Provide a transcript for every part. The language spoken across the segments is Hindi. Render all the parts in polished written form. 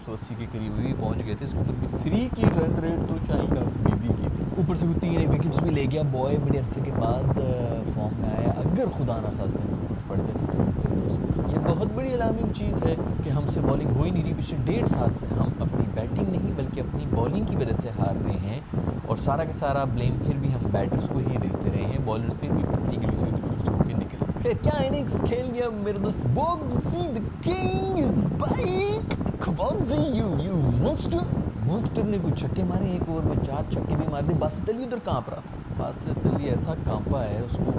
180 के करीब भी पहुंच गए थे। इसके ऊपर भी 3 की रन रेट तो शाहीन अफरीदी की थी। ऊपर से वो 3 विकेट्स भी ले गया। बॉय बड़े अरसे के बाद फॉर्म में आया। अगर खुदा ना खास्ता इनको कुछ पड़ जाती तो फिर दोस्तों ये बहुत बड़ी अलार्मिंग चीज़ है कि हमसे बॉलिंग हो ही नहीं रही। पिछले 1.5 साल से हम अपनी बैटिंग नहीं बल्कि अपनी बॉलिंग की वजह से हार रहे हैं और सारा का सारा ब्लेम फिर भी हम बैटर्स को ही देते रहे हैं। बॉलर्स फिर भी पतली गिली से दुरुस्त होकर निकले। फिर क्या इनिंग्स खेल गया मेरे दोस्त। Bobji the king is back. Bobji you monster ने कुछ छक्के मारे। एक ओवर में 4 छक्के भी मार दिए। बासित अली उधर कांप रहा था। बासित अली ऐसा कांपा है उसको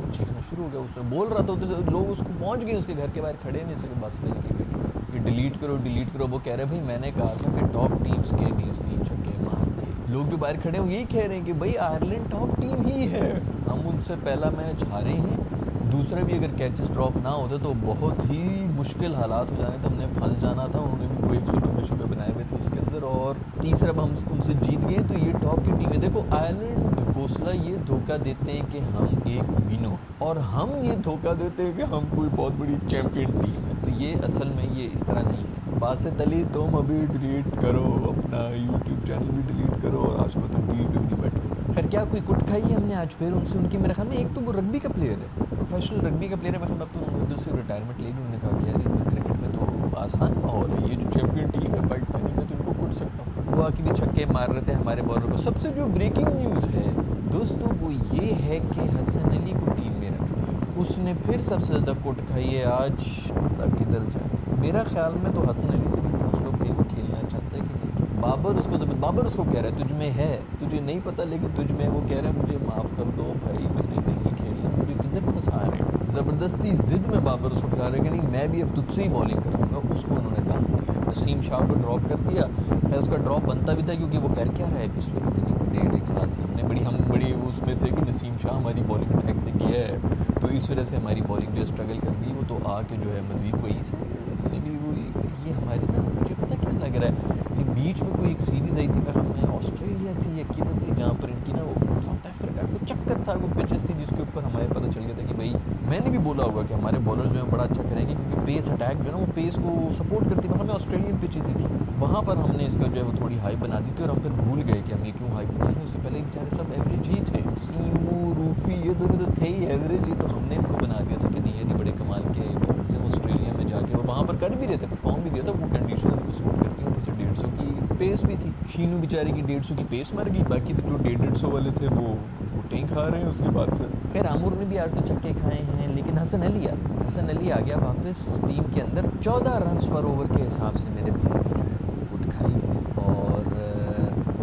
चीखना शुरू हो गया। उसने बोल रहा था उधर लोग उसको पहुंच गए उसके घर के बाहर खड़े नहीं सके बासित अली के घर के बाहर कि डिलीट करो। वो कह रहे भाई मैंने कहा था कि टॉप टीम्स के अगेंस्ट 3 छक्के मार दे। लोग जो बाहर खड़े हैं वो यही कह रहे हैं कि भाई आयरलैंड टॉप टीम ही है। हम उनसे पहला मैच हारे हैं। दूसरा भी अगर कैचेस ड्रॉप ना होते तो बहुत ही मुश्किल हालात हो जाने थे। हमने फंस जाना था। उन्होंने भी कोई 100 शबे बनाए हुए थे उसके अंदर। और तीसरा हम उनसे जीत गए तो ये टॉप की टीम है। देखो आयरलैंड धकोसला ये धोखा देते हैं कि हम एक मिनो और हम ये धोखा देते हैं कि हम कोई बहुत बड़ी चैंपियन टीम है। तो ये असल में ये इस तरह नहीं है। बासित अली तुम अभी डिलीट करो अपना यूट्यूब चैनल भी डिलीट करो और आज को तुम टीवी पे भी नहीं बैठो। खैर क्या कोई कुट खाई है हमने आज फिर उनसे। उनकी मेरे ख्याल में एक तो वो रग्बी का प्लेयर है, प्रोफेशनल रग्बी का प्लेयर है। मैं अब तो उन्होंने उधर से रिटायरमेंट ले ली। उन्होंने कहा कि यार ये तो क्रिकेट में तो आसान माहौल है। ये जो चैंपियन टीम है पाकिस्तानी में तो इनको कुट सकता हूँ। वो आके भी छक्के मार रहे थे हमारे बॉलर को। सबसे जो ब्रेकिंग न्यूज़ है दोस्तों वो ये है कि हसन अली को टीम में रख दिया। उसने फिर सबसे ज़्यादा कुट खाई है आज। किधर जाए मेरा ख्याल में तो हसन अली से भी पूछ लो भाई वो खेलना चाहता है कि नहीं। बाबर उसको कह रहा है तुझ में है, तुझे नहीं पता लेकिन तुझ में है। वो कह रहा है मुझे माफ़ कर दो भाई मैंने नहीं खेलना। मुझे किधर फंसा रहे हैं। ज़बरदस्ती ज़िद में बाबर उसको खिला रहे हैं कि नहीं मैं भी अब तुझसे ही बॉलिंग कराऊंगा। उसको उन्होंने डाल दिया। नसीम शाह को ड्रॉप कर दिया। है उसका ड्रॉप बनता भी था क्योंकि वो कर क्या रहा है पिछले पता नहीं 1.5 साल से हम बड़ी उसमें थे कि नसीम शाह हमारी बॉलिंग अटैक से गया है तो इस वजह से हमारी बॉलिंग जो स्ट्रगल कर गई। वो तो आके जो है मज़ीद वही से इसने भी वो ये हमारी ना मुझे पता क्या लग रहा है। ये बीच में कोई एक सीरीज़ आई थी मैं हमें ऑस्ट्रेलिया थी या किधर थी जहाँ पर इनकी ना वो साउथ अफ्रीका को चक्कर था। वो पिचेस थी जिसके ऊपर हमें पता चल गया था कि भाई मैंने भी बोला होगा कि हमारे बॉलर जो है बड़ा अच्छा करेंगे क्योंकि पेस अटैक जो है ना वो पेस को सपोर्ट करती है। हमें ऑस्ट्रेलियन पिचेस ही थी वहाँ पर हमने इसका जो है वो थोड़ी हाइप बना दी थी और हम फिर भूल गए कि हम ये क्यों हाइप बनाए। उससे पहले बेचारे सब एवरेज ही थे। सीमू रूफी ये दोनों तो थे ही एवरेज ही। तो हमने इनको बना दिया था कि नहीं यार ये बड़े कमाल के बॉलर से ऑस्ट्रेलिया में जाके और वहाँ पर कर भी रहे थे परफॉर्म भी दिया था। वो कंडीशन उनको सूट करती है। ऊपर से 150 की पेस भी थी। शीनू बेचारे की 150 की पेस मर गई। बाकी तो जो 150 वाले थे वो गुटें खा रहे हैं उसके बाद से। खैर आमूर ने भी आज तो छक्के खाए हैं लेकिन हसन अली आ गया वापस टीम के अंदर। 14 रन पर ओवर के हिसाब से मेरे भाई ने जो है गुट खाई है और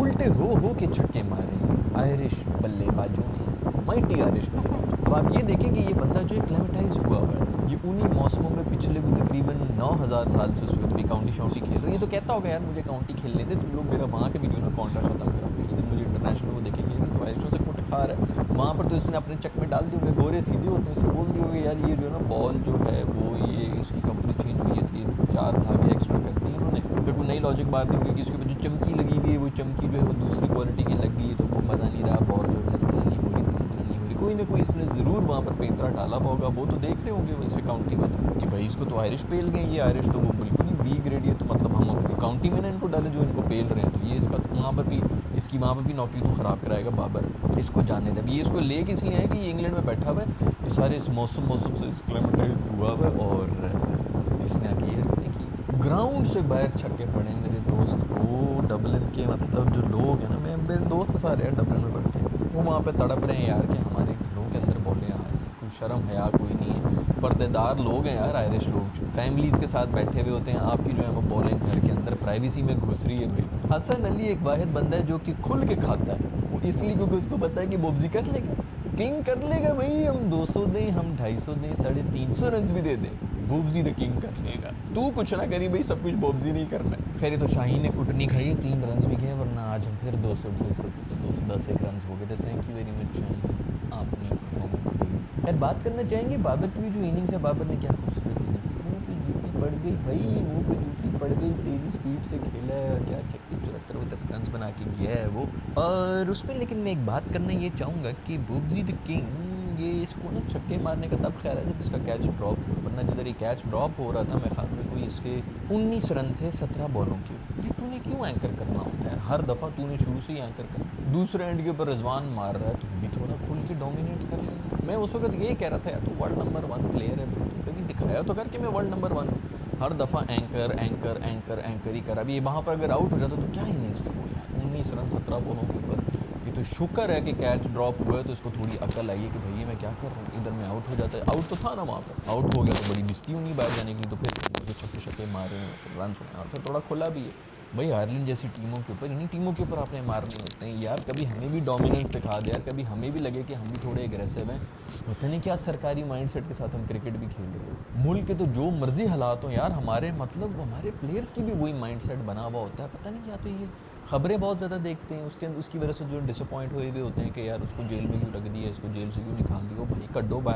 उल्टे हो के छक्के मारे हैं आयरिश बल्लेबाजों ने। माइटी आयरिश बल्लेबाजों। अब आप ये देखें कि ये बंदा जो है क्लेमेटाइज हुआ है। ये उन्हीं मौसमों में पिछले वो तकरीबन 9000 साल से उसमें भी काउंटी शाउंटी खेल रही है। तो कहता होगा यार मुझे काउंटी खेलने दे। तुम लोग मेरा वहाँ के भी जो है ना कॉन्ट्रैक्ट खत्म कराओगे। लेकिन मुझे इंटरनेशनल वो देखेंगे नहीं तो आयरिशों से कुट खा रहा है। वहाँ पर तो इसने अपने चक में डाल दिए होंगे। गोरे सीधे होते हैं इसने बोल दिए होंगे यार ये जो है ना बॉल जो है वो ये इसकी कंपनी चेंज हुई है तो ये 4 धागे एक्स्ट्रा कर दिए इन्होंने। फिर कोई नई लॉजिक मार दी होगी कि इसके ऊपर जो चमकी लगी हुई है वो चमकी जो है वो दूसरी क्वालिटी की लग गई है तो वो मज़ा नहीं रहा। बॉल जो है इस तरह नहीं हो रही तो इस तरह नहीं हो रही। कोई ना कोई इसने ज़रूर वहाँ पर पेंतरा डाला होगा। वो तो देख रहे होंगे वैसे काउंटी में कि भाई इसको तो आयरिश पेल गए। ये आयरिश तो वो बिल्कुल ही बी ग्रेड है तो मतलब हम अपनी काउंटी में ना इनको डालें जो इनको पेल रहे हैं। तो ये इसका वहाँ पर भी इसकी वहाँ पर भी नौकरी तो ख़राब कराएगा बाबर। इसको जानने दे। ये इसको ले किस लिए है कि ये इंग्लैंड में बैठा हुआ है। ये सारे इस मौसम से क्लेमेटाइज हुआ हुआ है और इसने आके ये हरकतें की। ग्राउंड से बाहर छक्के पड़े मेरे दोस्त को। डबलिन के मतलब जो लोग हैं ना मेरे दोस्त सारे हैं डबलिन में बैठे वो वहाँ पे तड़प रहे हैं यार कि हमारे घरों के अंदर बॉलें आ रही हैं। कोई शर्म हया कोई नहीं है। पर्देदार लोग हैं यार आयरिश लोग जो फैमिलीज़ के साथ बैठे हुए होते हैं। आपकी जो है वो बॉलें घर के अंदर प्राइवेसी में घुस रही है भाई। हसन अली एक वाहिद बंदा है जो कि खुल के खाता है। वो इसलिए क्योंकि उसको पता है कि बॉब्जी कर लेगा किंग कर लेगा भाई। हम 200 दें हम 250 दें 350 रन भी दे दें बॉब्जी द किंग कर लेगा। तू कुछ ना करी भाई सब कुछ बॉब्जी नहीं करना है। खैर तो शाहीन ने कुटनी खाई 3 रन भी किए वरना आज हम फिर 210 रन हो गए थे। Thank you very much Shaheen आपने परफॉर्मेंस दी। खैर बात करना चाहेंगे बाबर की भी जो इनिंग्स है। बाबर ने क्या खूबसूरत इनिंग्स मुँह पे जूती पड़ गई भाई। मुँह पे जूती पड़ गई। तेज़ी स्पीड से खेला है क्या छक्के 74 रन बना के गया है वो। और उसमें लेकिन मैं एक बात करना ये चाहूँगा कि बॉब्जी द किंग ये इसको ना छक्के मारने का तब ख्याल है जब इसका कैच ड्रॉप हो। वरना जिधर ये कैच ड्रॉप हो रहा था मैं ख्याल में कोई इसके 19 रन थे 17 बॉलों के। अरे तूने क्यों एंकर करना होता है? हर दफ़ा तूने शुरू से ही एंकर कर। दूसरे एंड के ऊपर रिजवान मार रहा है, तू भी थोड़ा खुल के डोमिनेट कर ले। मैं उस वक्त यही कह रहा था यार, तू वर्ल्ड नंबर 1 प्लेयर है भाई, तू कभी दिखाया तो कर कि मैं वर्ल्ड नंबर 1 हूँ। हर दफ़ा एंकर एंकर एंकर एंकर ही कर। अभी वहाँ पर अगर आउट हो जाता तो क्या इनिंग्स थी वो यार, 19 रन 17 बॉलों के ऊपर। ये तो शुक्र है कि कैच ड्रॉप हुआ है, तो इसको थोड़ी अकल आई है कि भैया मैं क्या कर रहा हूँ, इधर में आउट हो जाता है। आउट तो था ना वहाँ पर, आउट हो गया तो बड़ी बिस्ती होनी बाहर जाने की, तो फिर छक्के छक्के मारे हैं, रन बनाए और फिर थोड़ा खुला भी है। भाई आयरलैंड जैसी टीमों के ऊपर, इन्हीं टीमों के ऊपर आपने मारने होते हैं यार। कभी हमें भी डोमिनेंस दिखा दे यार, कभी हमें भी लगे कि हम भी थोड़े एग्रेसिव हैं। पता नहीं क्या सरकारी माइंडसेट के साथ हम क्रिकेट भी खेल रहे हो। मुल्क के तो जो मर्जी हालात हो यार, हमारे मतलब हमारे प्लेयर्स की भी वही माइंडसेट बना हुआ होता है। पता नहीं, या तो ये खबरें बहुत ज़्यादा देखते हैं, उसकी वजह से जो डिसअपॉइंट हुए भी होते हैं कि यार उसको जेल में क्यों रख दिया, इसको जेल से क्यों निकाल दिया। भाई कड्डो बाहर